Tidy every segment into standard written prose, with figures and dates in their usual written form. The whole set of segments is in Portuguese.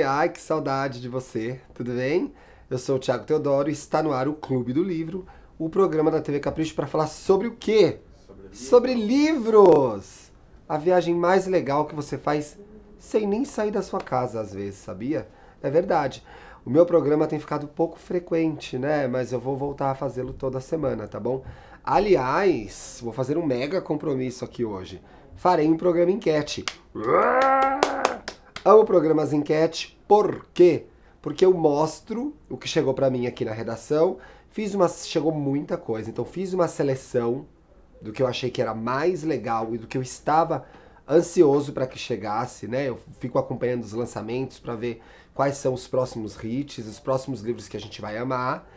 Ai, que saudade de você, tudo bem? Eu sou o Thiago Teodoro e está no ar o Clube do Livro, o programa da TV Capricho para falar sobre o quê? Sobre livros! A viagem mais legal que você faz sem nem sair da sua casa às vezes, sabia? É verdade. O meu programa tem ficado pouco frequente, né? Mas eu vou voltar a fazê-lo toda semana, tá bom? Aliás, vou fazer um mega compromisso aqui hoje. Farei um programa enquete. Amo programas enquete, por quê? Porque eu mostro o que chegou pra mim aqui na redação, chegou muita coisa, então fiz uma seleção do que eu achei que era mais legal e do que eu estava ansioso para que chegasse, né? Eu fico acompanhando os lançamentos para ver quais são os próximos hits, os próximos livros que a gente vai amar.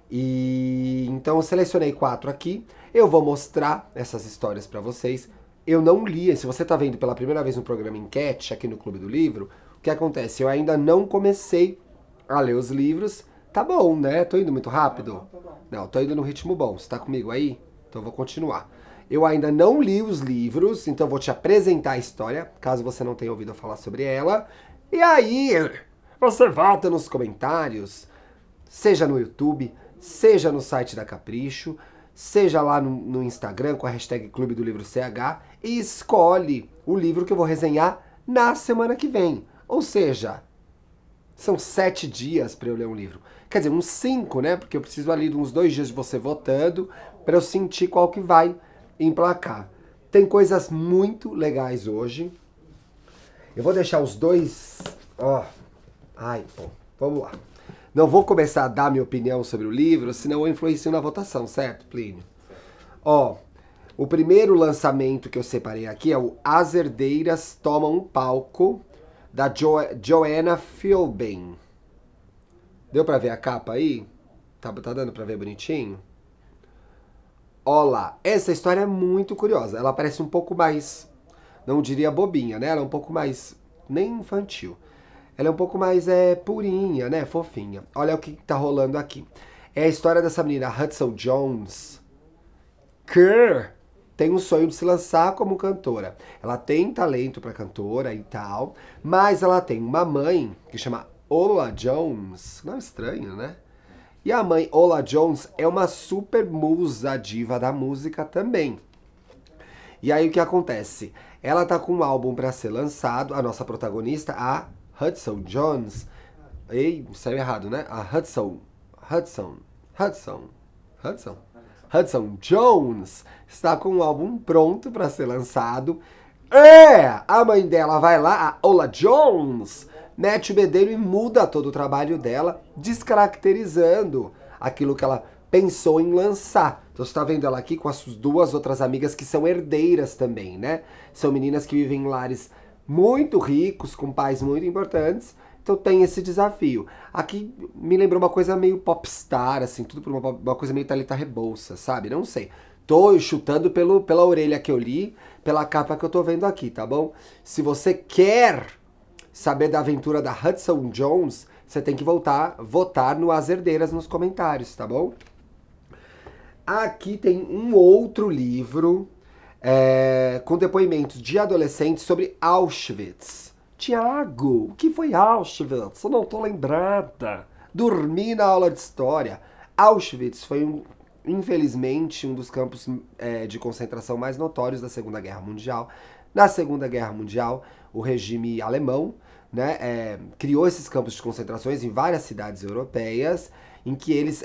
E então eu selecionei 4 aqui, eu vou mostrar essas histórias para vocês. Eu não li, se você tá vendo pela primeira vez no programa Enquete aqui no Clube do Livro, o que acontece? Eu ainda não comecei a ler os livros. Tá bom, né? Tô indo muito rápido? Não, tô indo no ritmo bom. Você tá comigo aí? Então eu vou continuar. Eu ainda não li os livros, então eu vou te apresentar a história, caso você não tenha ouvido eu falar sobre ela. E aí, você volta nos comentários, seja no YouTube, seja no site da Capricho, seja lá no Instagram com a hashtag Clube do Livro CH e escolhe o livro que eu vou resenhar na semana que vem. Ou seja, são 7 dias para eu ler um livro. Quer dizer, uns 5, né? Porque eu preciso ali de uns 2 dias de você votando para eu sentir qual que vai emplacar. Tem coisas muito legais hoje. Eu vou deixar os dois... Ai, bom, vamos lá. Não vou começar a dar minha opinião sobre o livro, senão eu influencio na votação, certo, Plínio? O primeiro lançamento que eu separei aqui é o As Herdeiras Tomam um Palco, da Joanna Philbin. Deu pra ver a capa aí? Tá dando pra ver bonitinho? Olá, essa história é muito curiosa. Ela parece um pouco mais, não diria bobinha, né? Ela é um pouco mais, nem infantil. Ela é um pouco mais purinha, né? Fofinha. Olha o que tá rolando aqui. É a história dessa menina, Hudson Jones, que tem um sonho de se lançar como cantora. Ela tem talento pra cantora e tal, mas ela tem uma mãe que chama Ola Jones. Não é estranho, né? E a mãe Ola Jones é uma super musa diva da música também. E aí o que acontece? Ela tá com um álbum pra ser lançado, a nossa protagonista, a Hudson Jones. Ei, saiu errado, né? A Hudson Jones está com um álbum pronto para ser lançado. A mãe dela vai lá, a Ola Jones, mete o bedelho e muda todo o trabalho dela, descaracterizando aquilo que ela pensou em lançar. Então você tá vendo ela aqui com as 2 outras amigas que são herdeiras também, né? São meninas que vivem em lares muito ricos, com pais muito importantes, então tem esse desafio. Aqui me lembrou uma coisa meio popstar, assim, tudo por uma coisa meio Thalita Rebouças, sabe? Não sei. Tô chutando pela orelha que eu li, pela capa que eu tô vendo aqui, tá bom? Se você quer saber da aventura da Hudson Jones, você tem que votar no As Herdeiras nos comentários, tá bom? Aqui tem um outro livro com depoimentos de adolescentes sobre Auschwitz. Tiago, o que foi Auschwitz? Eu não tô lembrada. Dormi na aula de história. Auschwitz foi, infelizmente, um dos campos de concentração mais notórios da Segunda Guerra Mundial. Na Segunda Guerra Mundial, o regime alemão, né, criou esses campos de concentrações em várias cidades europeias, em que eles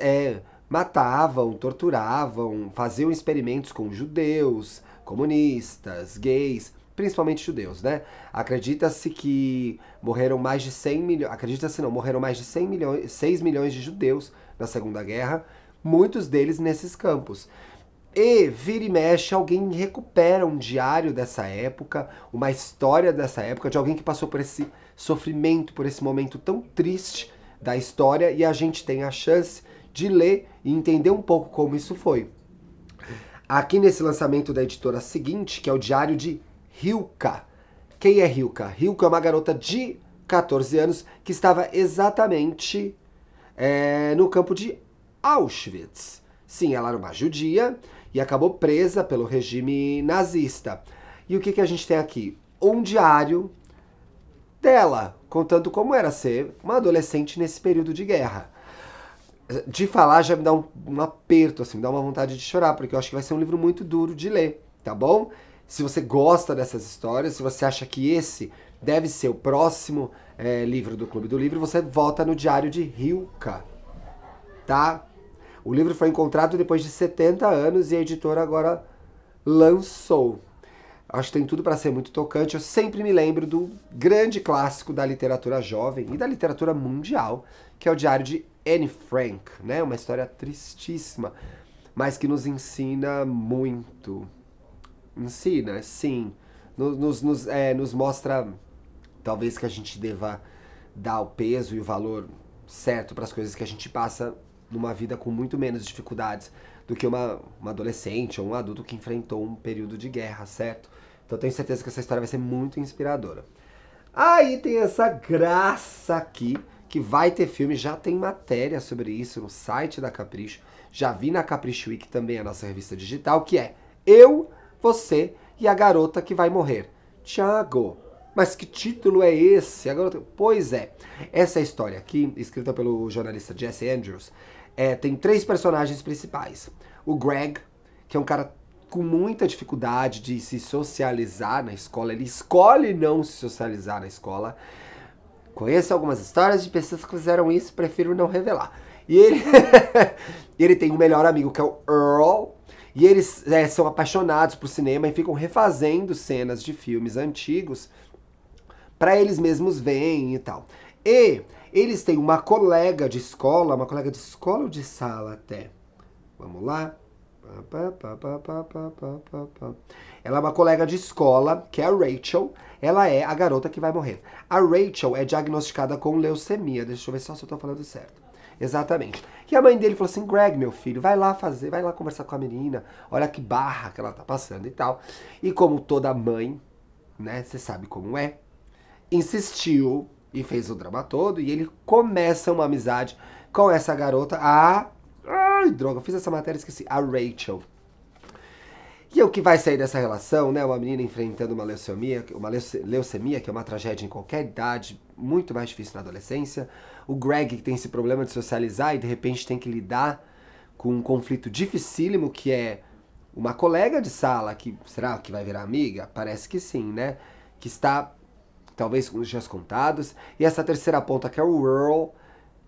matavam, torturavam, faziam experimentos com judeus, comunistas, gays, principalmente judeus, né? Acredita-se que morreram mais de 100 milhões, acredita-se não, morreram mais de 6 milhões de judeus na Segunda Guerra, muitos deles nesses campos. E vira e mexe, alguém recupera um diário dessa época, uma história dessa época, de alguém que passou por esse sofrimento, por esse momento tão triste da história, e a gente tem a chance de ler e entender um pouco como isso foi. Aqui nesse lançamento da editora seguinte, que é o Diário de Hilka. Quem é Hilka? Hilka é uma garota de 14 anos que estava exatamente no campo de Auschwitz. Sim, ela era uma judia e acabou presa pelo regime nazista. E o que a gente tem aqui? Um diário dela, contando como era ser uma adolescente nesse período de guerra. De falar já me dá um aperto, assim, me dá uma vontade de chorar, porque eu acho que vai ser um livro muito duro de ler, tá bom? Se você gosta dessas histórias, se você acha que esse deve ser o próximo livro do Clube do Livro, você vota no Diário de Rilke, tá? O livro foi encontrado depois de 70 anos e a editora agora lançou. Acho que tem tudo para ser muito tocante. Eu sempre me lembro do grande clássico da literatura jovem e da literatura mundial, que é o Diário de Anne Frank, né? Uma história tristíssima, mas que nos ensina muito. Ensina, sim. Nos mostra, talvez, que a gente deva dar o peso e o valor certo para as coisas que a gente passa numa vida com muito menos dificuldades do que uma adolescente ou um adulto que enfrentou um período de guerra, certo? Então eu tenho certeza que essa história vai ser muito inspiradora. Aí tem essa graça aqui, que vai ter filme, já tem matéria sobre isso no site da Capricho, já vi na Capricho Week também, a nossa revista digital, que é Eu, Você e a Garota que Vai Morrer. Tiago, mas que título é esse? A garota... Pois é, essa história aqui, escrita pelo jornalista Jesse Andrews, tem 3 personagens principais. O Greg, que é um cara com muita dificuldade de se socializar na escola, ele escolhe não se socializar na escola. Conheço algumas histórias de pessoas que fizeram isso, prefiro não revelar. E ele, ele tem um melhor amigo que é o Earl, e eles são apaixonados por cinema e ficam refazendo cenas de filmes antigos para eles mesmos verem e tal. E eles têm uma colega de escola ou de sala até? Vamos lá. Ela é uma colega de escola, que é a Rachel. Ela é a garota que vai morrer. A Rachel é diagnosticada com leucemia. Deixa eu ver só se eu tô falando certo. Exatamente. E a mãe dele falou assim, Greg, meu filho, vai lá conversar com a menina. Olha que barra que ela tá passando e tal. E como toda mãe, né, você sabe como é, insistiu e fez o drama todo. E ele começa uma amizade com essa garota, ai, droga, eu fiz essa matéria e esqueci. A Rachel. E o que vai sair dessa relação, né? Uma menina enfrentando uma leucemia, que é uma tragédia em qualquer idade, muito mais difícil na adolescência. O Greg, que tem esse problema de socializar e de repente tem que lidar com um conflito dificílimo, que é uma colega de sala, que será que vai virar amiga? Parece que sim, né? Que está, talvez, com os dias contados. E essa terceira ponta, que é o Earl,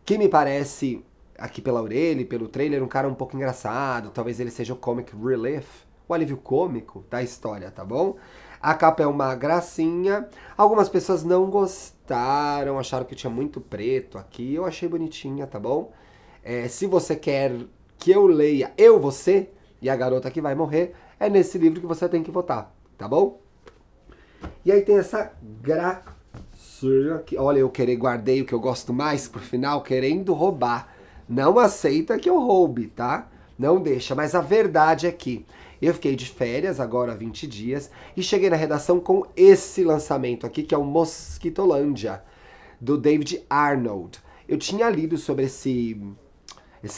que me parece, aqui pela orelha e pelo trailer, um cara um pouco engraçado. Talvez ele seja o comic relief, o alívio cômico da história, tá bom? A capa é uma gracinha. Algumas pessoas não gostaram, acharam que tinha muito preto aqui. Eu achei bonitinha, tá bom? Se você quer que eu leia Eu, Você e a Garota que Vai Morrer, é nesse livro que você tem que votar, tá bom? E aí tem essa gracinha aqui. Olha, guardei o que eu gosto mais pro final, querendo roubar. Não aceita que eu roube, tá? Não deixa, mas a verdade é que eu fiquei de férias agora há 20 dias e cheguei na redação com esse lançamento aqui, que é o Mosquitolândia, do David Arnold. Eu tinha lido sobre esse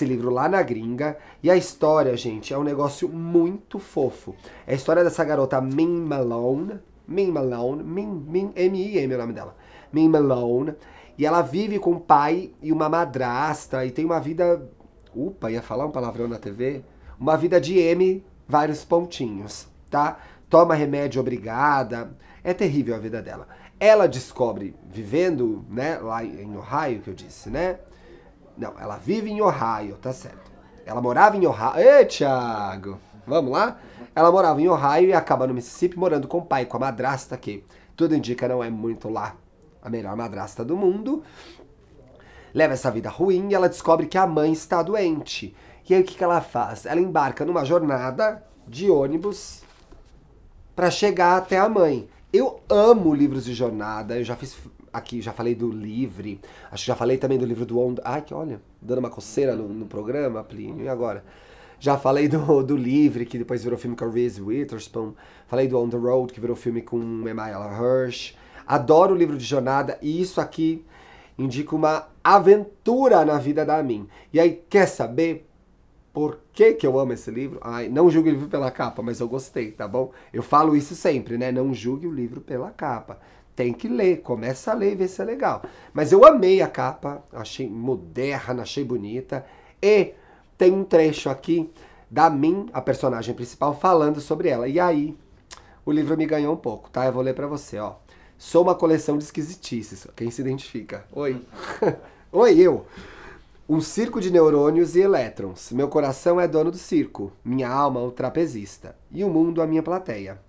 livro lá na gringa, e a história, gente, é um negócio muito fofo. É a história dessa garota Min Malone, M-I-M é o nome dela, Min Malone, e ela vive com um pai e uma madrasta, e tem uma vida... ia falar um palavrão na TV? Uma vida de M, vários pontinhos, tá? Toma remédio obrigada, é terrível a vida dela. Ela descobre, vivendo, né, lá em Ohio, que eu disse, né? Não, ela vive em Ohio, tá certo. Ela morava em Ohio... Ei, Thiago! Vamos lá? Ela morava em Ohio e acaba no Mississippi morando com o pai, com a madrasta, que tudo indica não é muito lá a melhor madrasta do mundo. Leva essa vida ruim e ela descobre que a mãe está doente. E aí o que ela faz? Ela embarca numa jornada de ônibus para chegar até a mãe. Eu amo livros de jornada, eu já fiz aqui, já falei do Livre, acho que já falei também do livro do On... Ai, que olha, dando uma coceira no programa, Plínio, e agora? Já falei do Livre, que depois virou filme com a Reese Witherspoon, falei do On the Road, que virou filme com Emaila Hirsch. Adoro o livro de jornada e isso aqui indica uma aventura na vida da Min. E aí, quer saber por que eu amo esse livro? Ai, não julgue o livro pela capa, mas eu gostei, tá bom? Eu falo isso sempre, né? Não julgue o livro pela capa. tem que ler, começa a ler e vê se é legal. Mas eu amei a capa, achei moderna, achei bonita. E tem um trecho aqui da Min, a personagem principal, falando sobre ela. E aí, o livro me ganhou um pouco, tá? Eu vou ler pra você, ó. Sou uma coleção de esquisitices. Quem se identifica? Oi. Oi, eu. Um circo de neurônios e elétrons. Meu coração é dono do circo. Minha alma, o trapezista. E o mundo, a minha plateia.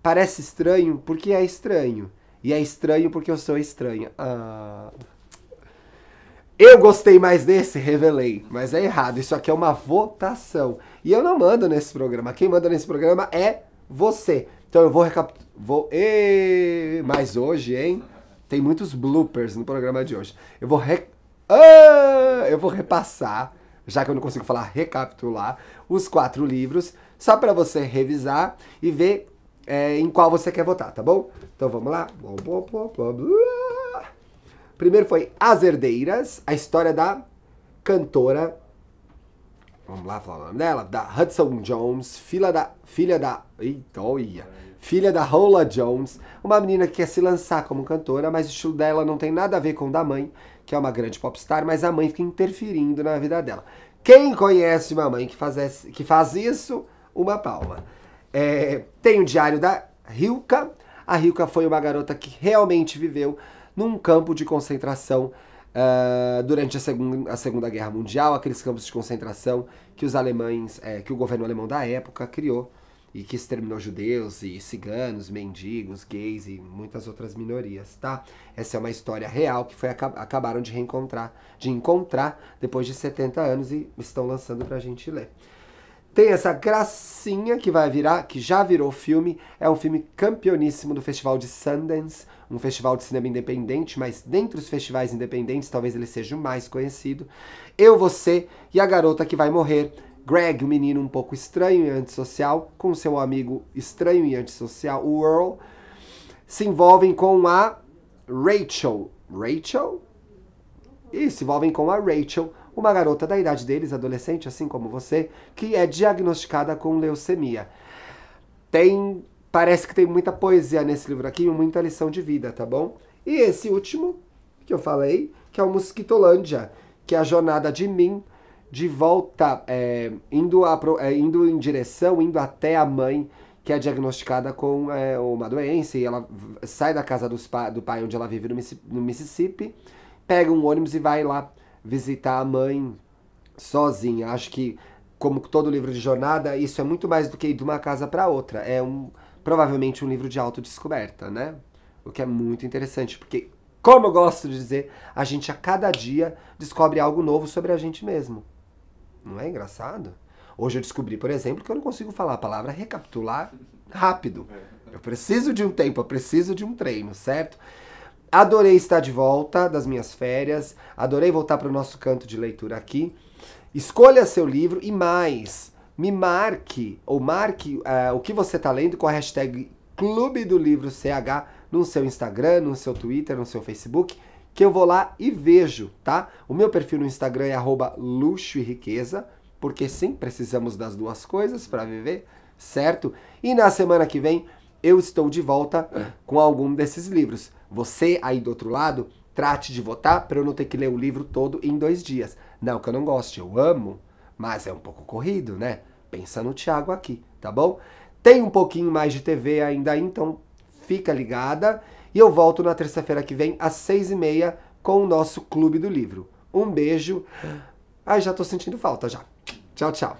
Parece estranho porque é estranho. E é estranho porque eu sou estranha. Eu gostei mais desse, revelei. Mas é errado. Isso aqui é uma votação. E eu não mando nesse programa. Quem manda nesse programa é você. Então eu vou recapitular. Mas hoje, hein? Tem muitos bloopers no programa de hoje. Eu vou repassar, já que eu não consigo falar recapitular, os 4 livros, só para você revisar e ver em qual você quer votar, tá bom? Então vamos lá. Primeiro foi As Herdeiras, a história da cantora, vamos lá falar o nome dela, da Hudson Jones, filha da Rola Jones, uma menina que quer se lançar como cantora, mas o estilo dela não tem nada a ver com o da mãe, que é uma grande popstar, mas a mãe fica interferindo na vida dela. Quem conhece uma mãe que faz isso, uma palma. Tem o diário da Rilka. A Rilka foi uma garota que realmente viveu num campo de concentração durante a Segunda Guerra Mundial, aqueles campos de concentração que os alemães, que o governo alemão da época criou e que exterminou judeus e ciganos, mendigos, gays e muitas outras minorias, tá? Essa é uma história real que acabaram de encontrar depois de 70 anos e estão lançando pra gente ler. Tem essa gracinha que já virou filme, é um filme campeoníssimo do Festival de Sundance, um festival de cinema independente, mas dentre os festivais independentes, talvez ele seja o mais conhecido. Eu, Você e a Garota que Vai Morrer. Greg, um menino um pouco estranho e antissocial, com seu amigo estranho e antissocial, o Earl, se envolvem com a Rachel. Rachel? E se envolvem com a Rachel, uma garota da idade deles, adolescente, assim como você, que é diagnosticada com leucemia. Parece que tem muita poesia nesse livro aqui e muita lição de vida, tá bom? E esse último, que eu falei, que é o Mosquitolândia, que é a jornada de Min, de volta, indo até a mãe, que é diagnosticada com uma doença, e ela sai da casa do pai onde ela vive no Mississippi, pega um ônibus e vai lá visitar a mãe sozinha. Acho que, como todo livro de jornada, isso é muito mais do que ir de uma casa para outra. É provavelmente um livro de autodescoberta, né? O que é muito interessante, porque, como eu gosto de dizer, a gente a cada dia descobre algo novo sobre a gente mesmo. Não é engraçado? Hoje eu descobri, por exemplo, que eu não consigo falar a palavra recapitular rápido. Eu preciso de um tempo, eu preciso de um treino, certo? Adorei estar de volta das minhas férias, adorei voltar para o nosso canto de leitura aqui. Escolha seu livro e mais, me marque, ou marque o que você está lendo com a hashtag Clube do Livro CH no seu Instagram, no seu Twitter, no seu Facebook, que eu vou lá e vejo, tá? O meu perfil no Instagram é @luxo e riqueza, porque sim, precisamos das duas coisas para viver, certo? E na semana que vem eu estou de volta com algum desses livros. Você aí do outro lado, trate de votar para eu não ter que ler o livro todo em 2 dias. Não que eu não goste, eu amo, mas é um pouco corrido, né? Pensa no Thiago aqui, tá bom? Tem um pouquinho mais de TV ainda, então fica ligada. E eu volto na terça-feira que vem, às 6h30, com o nosso Clube do Livro. Um beijo. Ai, já tô sentindo falta já. Tchau, tchau.